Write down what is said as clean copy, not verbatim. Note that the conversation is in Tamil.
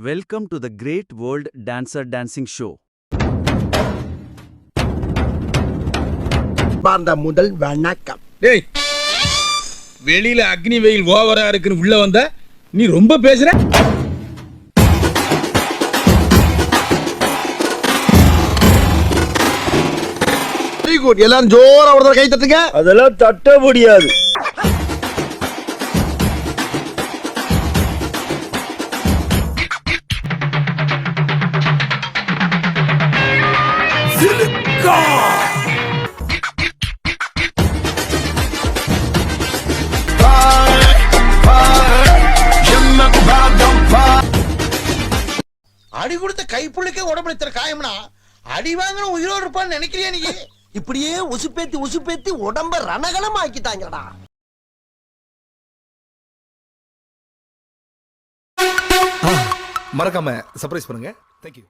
Welcome to the Great World Dancer Dancing Show. பார்ந்த முதல் வணக்கம். டேய், வெளியில அக்னி வெயில் ஓவரா இருக்குன்னு உள்ள வந்தா நீ ரொம்ப பேசுற. Very good. எல்லாரும் ஜோரா ஒரு தடவை கை தட்டுங்க. அதெல்லாம் தட்ட முடியாது. அடி கொடுத்த கைப்புள்ளிக்கே உடம்புல இத்தனை காயம்னா அடி வாங்கின உயிரோடு இருப்பான்னு நினைக்கிறியா நீ? இப்படியே உசுப்பேத்தி உடம்ப ரணகலம் ஆக்கிட்டாங்கடா. மறக்காம சர்ப்ரைஸ் பண்ணுங்க. தேங்க்யூ.